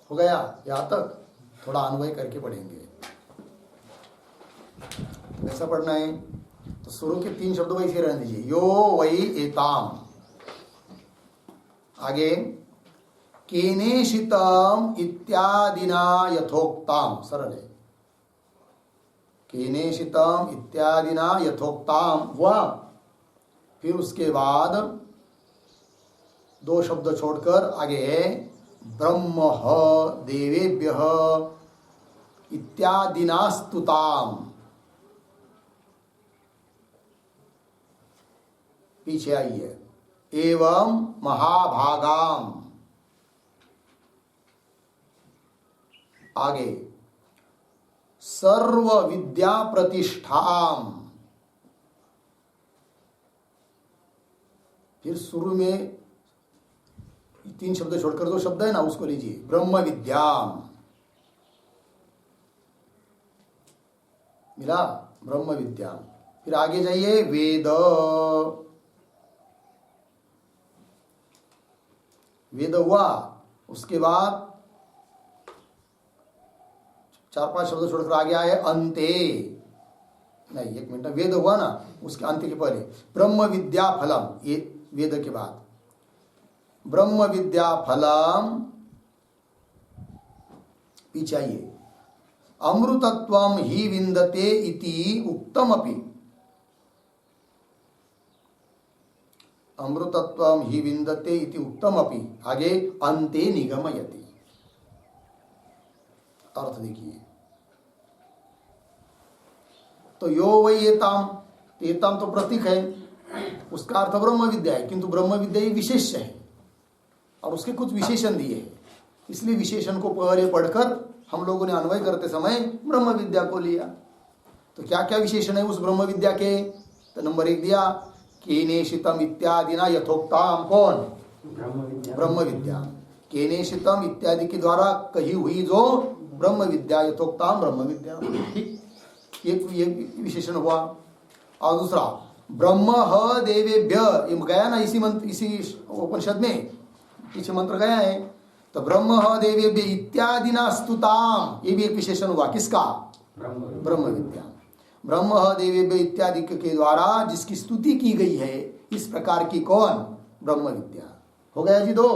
हो गया, यहाँ तक थोड़ा अन्वय करके पढ़ेंगे। कैसा पढ़ना है, तो शुरू के 3 शब्द वैसे रहने दीजिए, यो वही एताम, आगे केनेशितम इत्यादिना यथोक्ताम, सरल है, केनेशितम इत्यादिना यथोक्ताम हुआ, फिर उसके बाद 2 शब्द छोड़कर आगे है ब्रह्म देवेभ्यः इत्यादिना स्तुताम। पीछे आइए, एवं महाभागाम, आगे सर्व विद्या प्रतिष्ठाम। फिर शुरू में 3 शब्द छोड़कर 2 शब्द है ना, उसको लीजिए, ब्रह्म विद्याम, मिला ब्रह्म विद्याम। फिर आगे जाइए, वेद, वेद हुआ, उसके बाद 4-5 शब्द छोड़कर आगे आए अंते, नहीं 1 मिनट, वेद हुआ ना, उसके अंत के पहले ब्रह्म विद्या फलम, ये वेद के बाद ब्रह्म विद्या फलम। पीछे आइए, अमृतत्वम ही विन्दते इति उक्तमपि, अमृतत्वम ही विन्दते इति उक्तमपि, आगे अन्ते निगमयति। अर्थ देखिए, तो यो वही एताम, एताम तो प्रतीक है, उसका अर्थ ब्रह्म विद्या है, किंतु ब्रह्म विद्या ही विशेष है और उसके कुछ विशेषण दिए हैं, इसलिए विशेषण को पहले पढ़कर हम लोगों ने अन्वय करते समय ब्रह्म विद्या को लिया। तो क्या क्या विशेषण है उस ब्रह्म विद्या के? तो नंबर 1 दिया, केनेशितम इत्यादिना यथोक्ताम, कौन? ब्रह्म विद्या। केनेशितम इत्यादि के द्वारा कही हुई जो ब्रह्म विद्या, यथोक्ताम ब्रह्म विद्या, ठीक, ये विशेषण हुआ। और दूसरा, ब्रह्म ह देवेभ्य, ये गया ना इसी मंत्र, इसी उपनिषद में पीछे मंत्र गया है। तो ब्रह्म ह देवेभ्य इत्यादिना स्तुताम, ये भी एक विशेषण हुआ, किसका? ब्रह्म विद्या। ब्रह्म ह देवेभ्य इत्यादि के द्वारा जिसकी स्तुति की गई है, इस प्रकार की कौन? ब्रह्म विद्या। हो गया जी 2।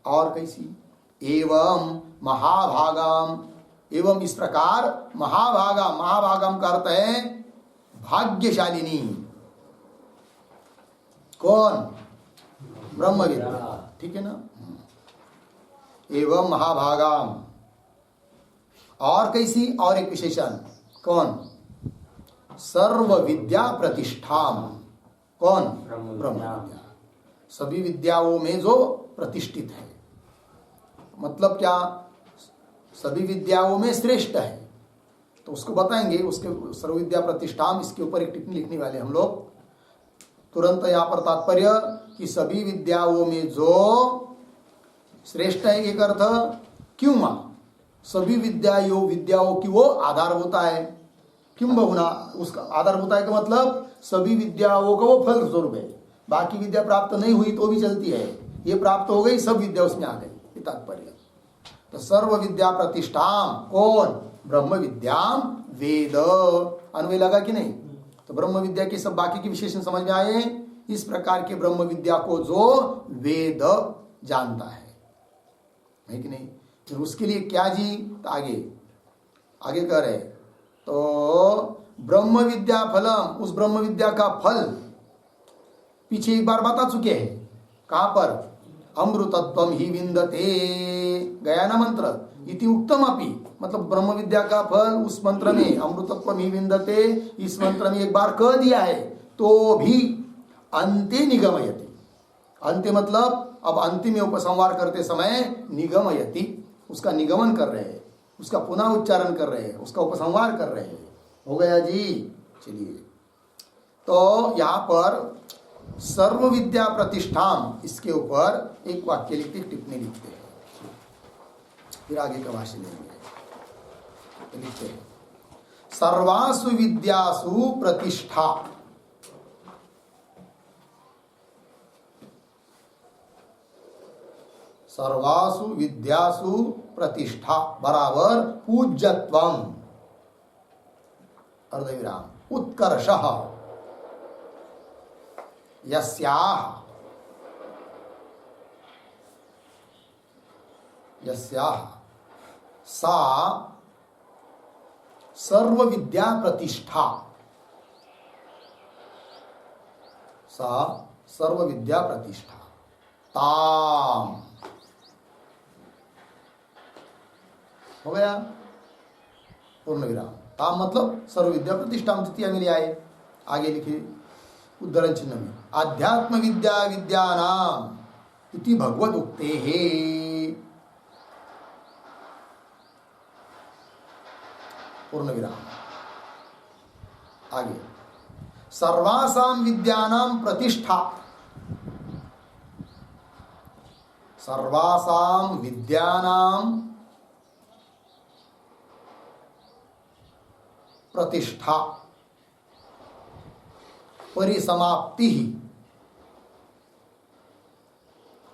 और कैसी? एवं महाभागाम, एवं इस प्रकार महाभागा, महाभागम का अर्थ है भाग्यशालिनी, कौन? ब्रह्म विद्या, ठीक है ना। एवं महाभागाम, और कैसी? और एक विशेषण, कौन? सर्व विद्या प्रतिष्ठाम, कौन? ब्रह्म विद्या। सभी विद्याओं में जो प्रतिष्ठित है, मतलब क्या? सभी विद्याओं में श्रेष्ठ है, तो उसको बताएंगे, उसके सर्व विद्या प्रतिष्ठाम, इसके ऊपर एक टिप्पणी लिखने वाले हम लोग। तुरंत यहाँ पर तात्पर्य कि सभी विद्याओं में जो श्रेष्ठ है, एक अर्थ क्यों मां, सभी विद्याओं की वो आधार होता है, क्यों बहुना उसका आधार होता है का मतलब सभी विद्याओं का वो फल स्वरूप है। बाकी विद्या प्राप्त नहीं हुई तो भी चलती है, ये प्राप्त हो गई, सब विद्या उसमें आ गई, ये तात्पर्य। तो सर्व विद्या प्रतिष्ठाम, कौन? ब्रह्म विद्याम वेद। अन्वय लगा कि नहीं? तो ब्रह्म विद्या के सब बाकी के विशेषण समझ में आए। इस प्रकार के ब्रह्म विद्या को जो वेद जानता है कि नहीं? फिर उसके लिए क्या जी? तो आगे कह रहे, तो ब्रह्म विद्या फलम, उस ब्रह्म विद्या का फल पीछे एक बार बता चुके हैं। कहां पर? अमृतत्वम ही विन्दते, गया ना मंत्र, इति उक्तम अपि, मतलब ब्रह्म विद्या का फल उस मंत्र में अमृतत्वम ही विन्दते, इस मंत्र में एक बार कह दिया है, तो भी अंते निगमयति, अंत्य मतलब अब अंतिम में उपसंहार करते समय निगमयति, उसका निगमन कर रहे हैं, उसका पुनः उच्चारण कर रहे हैं, उसका उपसंहार कर रहे हैं। हो गया जी। चलिए, तो यहाँ पर सर्व विद्या प्रतिष्ठान, इसके ऊपर एक वाक्य लिखते, टिप्पणी लिखते हैं, फिर आगे का भाष्य लेंगे। लिखते हैं, सर्वासु विद्यासु प्रतिष्ठा, सर्वासु विद्यासु प्रतिष्ठा बराबर पूज्यत्वम, अर्धविराम, उत्कर्षः, यस्याः सा सर्व विद्या प्रतिष्ठा, सा सर्व विद्या प्रतिष्ठा, ताम, हो गया पूर्ण विराम। ताम मतलब सर्व विद्या प्रतिष्ठा द्वितीय में ले आए। आगे लिखे उद्धरण चिन्ह में आध्यात्म विद्या विद्यानाम इति भगवद उक्ते हे। पूर्ण विराम। आगे सर्वासाम विद्यानाम प्रतिष्ठा, सर्वासाम विद्यानाम प्रतिष्ठा परिसमाप्ति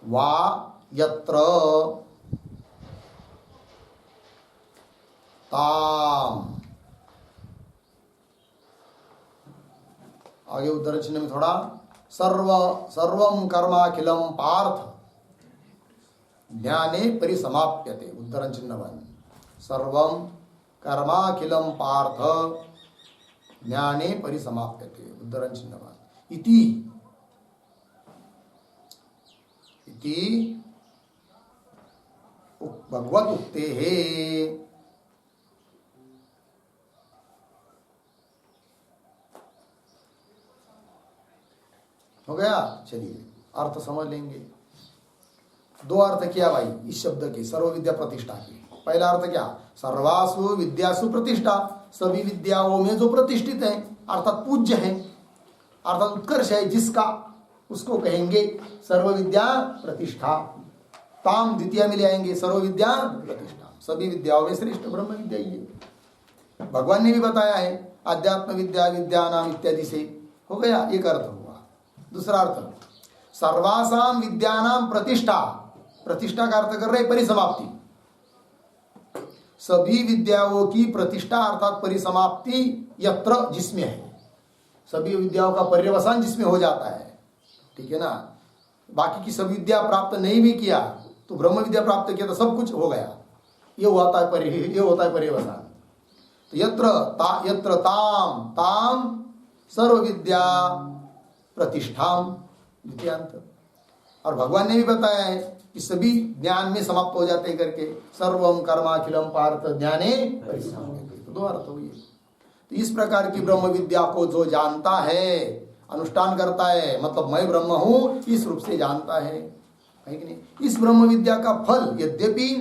वा यत्र ताम। आगे उद्धरण चिन्ह में थोड़ा सर्वं कर्माखिलम पार्थ ज्ञाने परिसमाप्यते। उद्धरण चिन्ह 1 सर्वं कर्माखिलम पार्थ ज्ञाने परिसमाप्यते। उद्धरण चिन्ह 1 इति भगवत उक्ते हे। हो गया। चलिए अर्थ समझ लेंगे। दो अर्थ किया भाई इस शब्द के सर्व विद्या प्रतिष्ठा के। पहला अर्थ क्या, सर्वासु विद्यासु प्रतिष्ठा, सभी विद्याओं में जो प्रतिष्ठित है अर्थात पूज्य है अर्थात उत्कर्ष है जिसका, उसको कहेंगे सर्व विद्या प्रतिष्ठा। ताम द्वितीय में ले आएंगे सर्व विद्या प्रतिष्ठा। सभी विद्याओं में श्रेष्ठ ब्रह्म विद्या ही है। भगवान ने भी बताया है आध्यात्म विद्या विद्यानाम इत्यादि से। हो गया एक अर्थ हुआ। दूसरा अर्थ सर्वासाम विद्यानाम प्रतिष्ठा, प्रतिष्ठा का अर्थ कर रहे परिसमाप्ति। सभी विद्याओं की प्रतिष्ठा अर्थात परिसमाप्ति यत्र जिसमें है, सभी विद्याओं का पर्यवसान जिसमें हो जाता है। ठीक है ना। बाकी की सभी विद्या प्राप्त नहीं भी किया तो ब्रह्म विद्या प्राप्त किया तो सब कुछ हो गया। ये होता है पर्यवसान। तो यत्र ताम ताम सर्व विद्या प्रतिष्ठाम द्वितीयांत। और भगवान ने भी बताया है कि सभी ज्ञान में समाप्त हो जाते करके सर्वम कर्माखिलम पार्थ ज्ञाने परिसमाप्यते। तो दो अर्थ हुए। तो इस प्रकार की ब्रह्म विद्या को जो जानता है, अनुष्ठान करता है, मतलब मैं ब्रह्म हूं इस रूप से जानता है कि नहीं। इस ब्रह्म विद्या का फल यद्यपि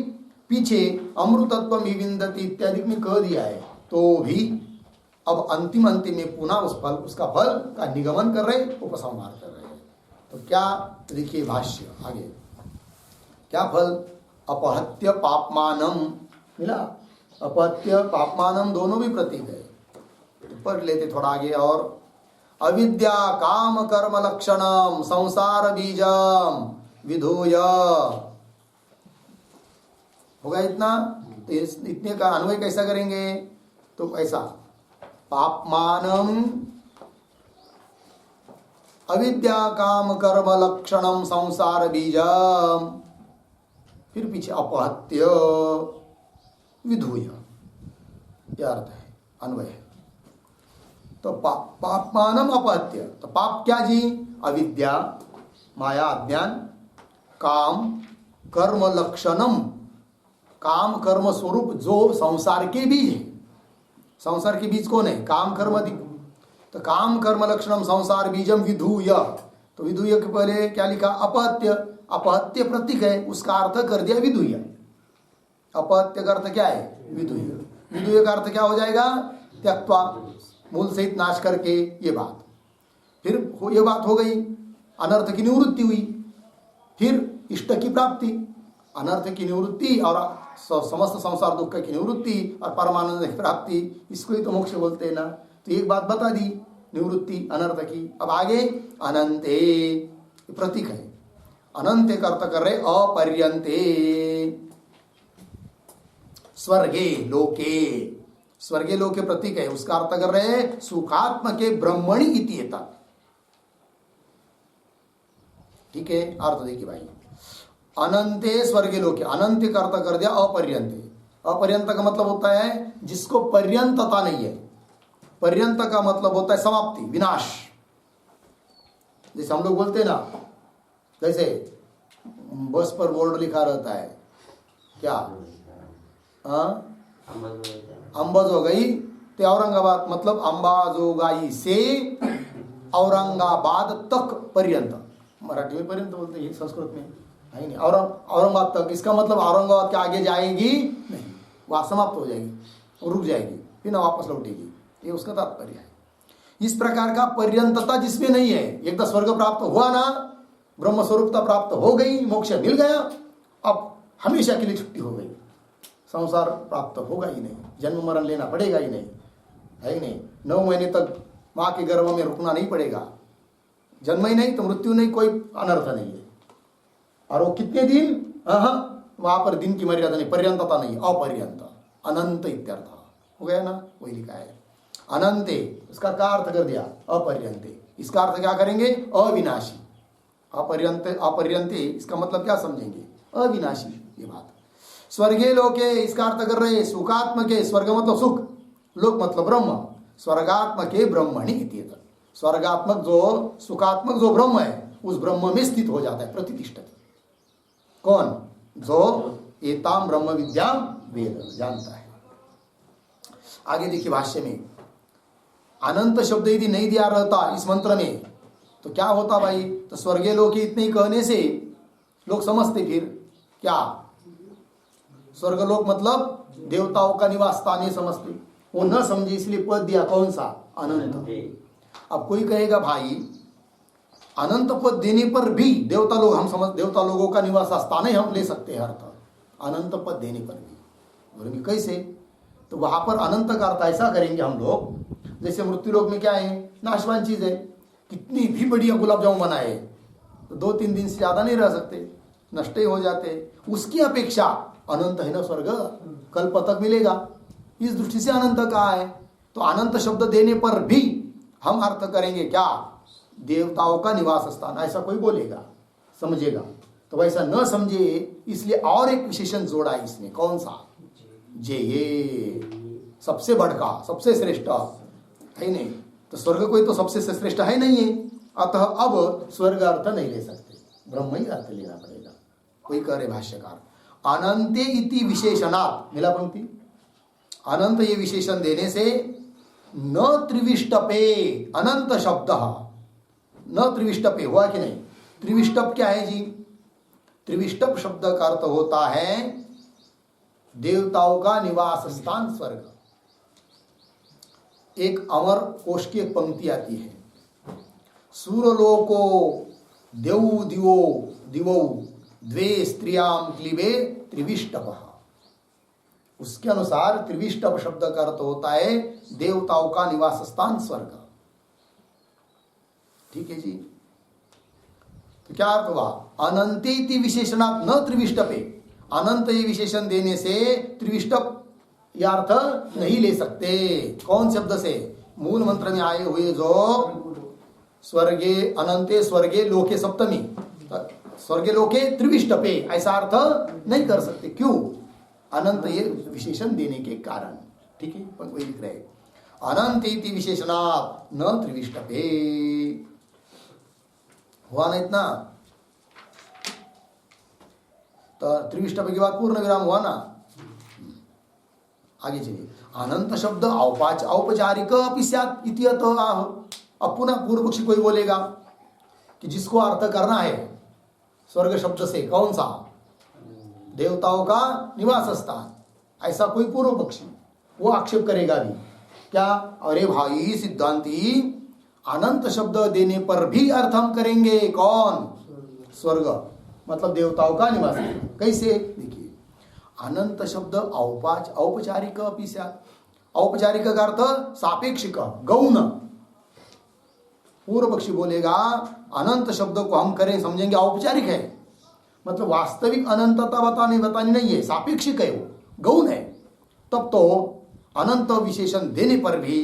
पीछे अमृतत्व विविंदति इत्यादि में कह दिया है तो भी अब अंतिम में पुनः उसका फल का निगमन कर रहे, उपसंहार कर रहे हैं। तो क्या देखिए भाष्य आगे क्या फल, अपहत्य पापमानम मिला। अपहत्य पापमानम दोनों भी प्रतीक है। पढ़ लेते थोड़ा आगे। और अविद्या काम कर्म लक्षणम संसार बीजम विधूय। होगा इतना। तो इतने का अन्वय कैसा करेंगे, तो ऐसा पापमानम अविद्या काम कर्म लक्षणम संसार बीजम, फिर पीछे अपहत्य विधूय, यह अर्थ है, अन्वय है। तो पापमानम अपहत्य, तो पाप क्या जी, अविद्या माया अज्ञान, काम कर्म लक्षणम, काम कर्म स्वरूप जो संसार के बीज है। संसार के बीज कौन है, काम कर्म अधिक। तो काम कर्म लक्षणम संसार बीजम विधूय। तो विधूय के पहले क्या लिखा, अपहत्य। अपहत्य प्रतीक है, उसका अर्थ कर दिया विधूय। अपहत्य का अर्थ क्या है, विधूय। विधूय का अर्थ क्या हो जाएगा, त्यक्त्वा, मूल सहित नाश करके। ये बात फिर ये बात हो गई, अनर्थ की निवृत्ति हुई। फिर इष्ट की प्राप्ति, अनर्थ की निवृत्ति और समस्त संसार दुख की निवृत्ति और परमानंद की प्राप्ति, इसको ही तो मोक्ष बोलते हैं ना। तो एक बात बता दी, निवृत्ति अनर्थ की। अब आगे अनंते प्रतीक है, अनंत का अर्थ कर रहे अपर्यंते, स्वर्गे लोके, स्वर्गे लोके प्रतीक है, उसका अर्थ कर रहे सुखात्म के ब्रह्मणि इति। ठीक है, अर्थ देखिए भाई, अनंते स्वर्गे लोके, अनंत का अर्थ कर दिया अपर्यंते। अपर्यंत का मतलब होता है जिसको पर्यंतता नहीं है। पर्यंत का मतलब होता है समाप्ति, विनाश। जैसे हम लोग बोलते हैं ना, जैसे बस पर बोर्ड लिखा रहता है क्या, अंबज हो गई ते औरंगाबाद, मतलब अंबाजोगाई से औरंगाबाद तक पर्यंत, मराठी में पर्यंत बोलते हैं, संस्कृत में है नहीं, औरंगाबाद तक, इसका मतलब औरंगाबाद के आगे जाएगी नहीं, वह समाप्त हो जाएगी, रुक जाएगी, फिर ना वापस लौटेगी, ये उसका तात्पर्य है। इस प्रकार का पर्यंतता जिसमें नहीं है, एक तो स्वर्ग प्राप्त हुआ ना, ब्रह्म स्वरूपता प्राप्त हो गई, मोक्ष मिल गया, अब हमेशा के लिए छुट्टी हो गई, संसार प्राप्त होगा ही नहीं, जन्म मरण लेना पड़ेगा ही नहीं, है ही नहीं, 9 महीने तक माँ के गर्भ में रुकना नहीं पड़ेगा, जन्म ही नहीं तो मृत्यु नहीं, कोई अनर्थ नहीं है। और वो कितने दिन, वहां पर दिन की मर्यादा नहीं, पर्यंतता नहीं, अपर्यंत, अनंत इत्यर्थ हो गया ना, वही लिखा है अनंते, उसका क्या अर्थ कर दिया, अपर्यंते, इसका अर्थ क्या करेंगे, अविनाशी, अपर्यंते इसका मतलब क्या समझेंगे, अविनाशी, ये बात। स्वर्गे लोके, इसका अर्थ कर रहे सुखात्मके, स्वर्ग मतलब सुख, लोक मतलब ब्रह्म, स्वर्गात्मके ब्रह्मणि इत्येतत्, स्वर्गात्मक जो सुखात्मक जो ब्रह्म है, उस ब्रह्म में स्थित हो जाता है, प्रतिष्ठित। कौन, जो एताम ब्रह्म विद्या वेद, जानता है। आगे देखिए भाष्य में, अनंत शब्द यदि नहीं दिया रहता इस मंत्र में तो क्या होता भाई, तो स्वर्गीय लोग इतने ही कहने से लोग समझते फिर क्या, स्वर्गलोक मतलब देवताओं का निवास स्थान, ये समझते, वो न समझे इसलिए पद दिया, कौन सा, अनंत। अब कोई कहेगा भाई अनंत पद देने पर भी देवता लोग, हम समझ देवता लोगों का निवास स्थान ही हम ले सकते हैं अर्थ, अनंत पद देने पर भी, बोलेंगे कैसे, तो वहां पर अनंत का अर्थ ऐसा करेंगे हम लोग, जैसे मृत्यु लोक में क्या है, नाशवान चीज है, कितनी भी बढ़िया गुलाब जामुन बनाए तो 2-3 दिन से ज्यादा नहीं रह सकते, नष्ट ही हो जाते, उसकी अपेक्षा अनंत है ना स्वर्ग, कल्प तक मिलेगा, इस दृष्टि से अनंत कहा है। तो अनंत शब्द देने पर भी हम अर्थ करेंगे क्या, देवताओं का निवास स्थान, ऐसा कोई बोलेगा, समझेगा, तो वैसा न समझे इसलिए और एक विशेषण जोड़ा है इसमें, कौन सा, जे, ये सबसे बढ़का, सबसे श्रेष्ठ है नहीं, तो स्वर्ग कोई तो सबसे श्रेष्ठ है नहीं है, अतः अब स्वर्ग अर्थ नहीं ले सकते, ब्रह्म ही अर्थ लेना पड़ेगा। कोई कह रहे भाष्यकार, अनंते इति विशेषणात्, मिला पंक्ति, अनंत ये विशेषण देने से न त्रिविष्टपे, अनंत शब्द न त्रिविष्टपे हुआ कि नहीं, त्रिविष्टप क्या है जी, त्रिविष्टप शब्द का अर्थ होता है देवताओं का निवास स्थान स्वर्ग। एक अमर कोश की एक पंक्ति आती है, सूरलोको देव दिवो दिवो द्वे स्त्रियाम क्लीबे त्रिविष्टप, उसके अनुसार त्रिविष्टप शब्द का अर्थ होता है देवताओं का निवास स्थान स्वर्ग। ठीक है जी, तो क्या अर्थ हुआ, अनंतेति विशेषणात् न त्रिविष्टपे, अनंत ये विशेषण देने से त्रिविष्टप यह अर्थ नहीं ले सकते, कौन शब्द से, मूल मंत्र में आए हुए जो स्वर्गे अनंते स्वर्गे लोके सप्तमी, स्वर्गे लोके त्रिविष्टपे, ऐसा अर्थ नहीं कर सकते, क्यों, अनंत ये विशेषण देने के कारण। ठीक है, वही लिख रहे, अनंत इति विशेषणात् न त्रिविष्टपे, हुआ ना इतना, तो त्रिविष्टपे के बाद पूर्ण विराम हुआ ना। आगे चलिए, अनंत शब्द औपचारिक अपि स्यात् इति अतः आह, अब पुनः पूर्व पक्षी कोई बोलेगा कि जिसको अर्थ करना है स्वर्ग शब्द से, कौन सा, देवताओं का निवास स्थान, ऐसा कोई पूर्व पक्षी, वो आक्षेप करेगा भी क्या, अरे भाई सिद्धांती, अनंत शब्द देने पर भी अर्थ हम करेंगे कौन, स्वर्ग मतलब देवताओं का निवास, कैसे, देखिए, अनंत शब्द औपचारिक अपि स्यात्, औपचारिक का अर्थ सापेक्षिक गौण, पूर्व पक्षी बोलेगा अनंत शब्द को हम करें समझेंगे औपचारिक है, मतलब वास्तविक अनंतता बतानी नहीं है, सापेक्षिक है, वो गौण है, तब तो अनंत विशेषण देने पर भी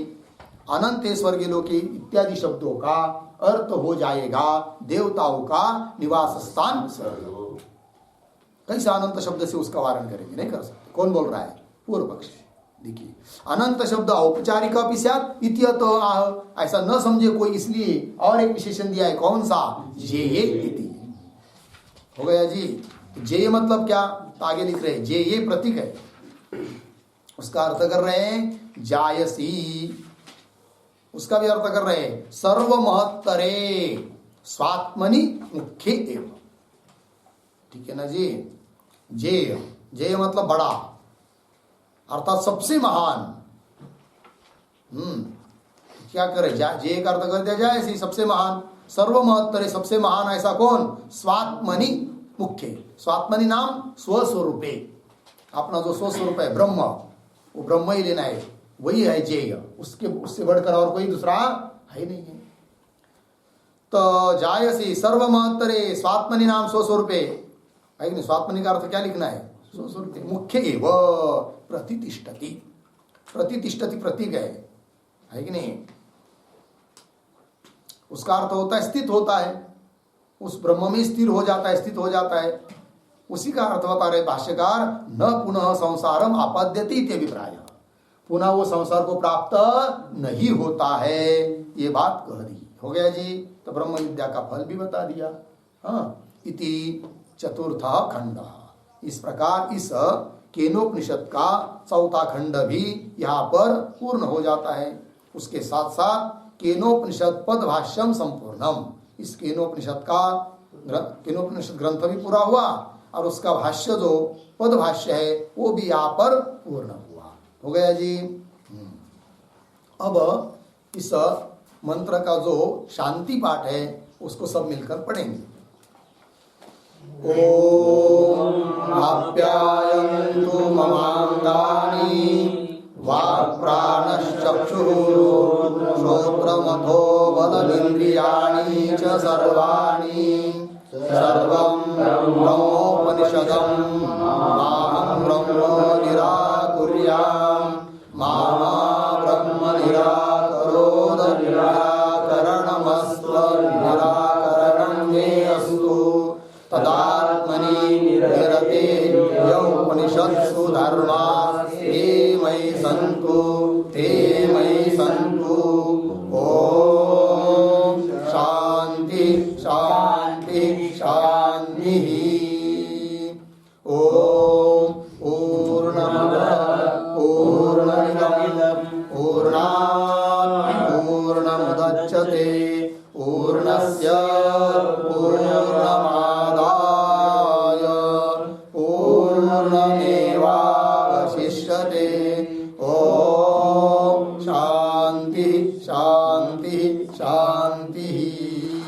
अनंत स्वर्गीय लोके इत्यादि शब्दों का अर्थ हो जाएगा देवताओं का निवास स्थान स्वर्ग। कैसे अनंत शब्द से उसका वारण करेंगे, नहीं कर सकते, कौन बोल रहा है, पूर्व पक्ष। देखिए, अनंत शब्द औपचारिक अपि स्यात् इत्यतः आह, ऐसा न समझे कोई, इसलिए और एक विशेषण दिया है, कौन सा, जे ये इति, हो गया जी। जे मतलब क्या, आगे लिख रहे हैं, जे ये प्रतीक है, उसका अर्थ कर रहे हैं जायसी, उसका भी अर्थ कर रहे हैं सर्व महत्तरे स्वात्मनि मुख्य एव। ठीक है ना जी। जेय, जेय मतलब बड़ा, अर्थात सबसे महान। क्या करे, जेय का अर्थ कर दिया जाए ऐसी सबसे महान, सर्व महत्तरे सबसे महान ऐसा कौन, स्वात्मनि मुख्य। स्वात्मनि नाम स्वस्वरूपे, अपना जो स्वस्वरूप है ब्रह्म, वो ब्रह्म ही लेना है, वही है जेय, उससे बढ़कर और कोई दूसरा है नहीं है। तो जायसी सर्व महत्तरे स्वात्मनि नाम स्वस्वरूपे है कि नहीं। स्वात्मनि का अर्थ क्या लिखना है, स्वस्वरूपे मुख्य एव प्रतिष्ठति, प्रतिष्ठति प्रतीक है कि नहीं। उसका अर्थ होता है स्थित होता है, उस ब्रह्म में स्थिर हो जाता है, स्थित हो जाता है। उसी का अर्थ बता रहे भाष्यकार, न पुनः संसारम आपद्यति इत्यभिप्राय, पुनः वो संसार को प्राप्त नहीं होता है, ये बात कह दी। हो गया जी। तो ब्रह्म विद्या का फल भी बता दिया। इति चतुर्थ खंड। इस प्रकार इस केनोपनिषद का चौथा खंड भी यहाँ पर पूर्ण हो जाता है। उसके साथ साथ केनोपनिषद पदभाष्यम संपूर्णम, इस केनोपनिषद ग्रंथ भी पूरा हुआ और उसका भाष्य जो पदभाष्य है वो भी यहाँ पर पूर्ण हुआ। हो गया जी। अब इस मंत्र का जो शांति पाठ है उसको सब मिलकर पढ़ेंगे। ओम आप्यायन्तु ममांगानि वाक्प्राणश्चक्षुः श्रोत्रमथो बलमिन्द्रियाणि च सर्वाणि सर्वं ब्रह्मोपनिषदं माहं ब्रह्म निराकुर्याम् मा ब्रह्म निराकरोद निराकरणमस्तु निराकरणं मे अस्तु तदात्मनि निरते उपनिषत्सु धर्मा ते मयि सन्तु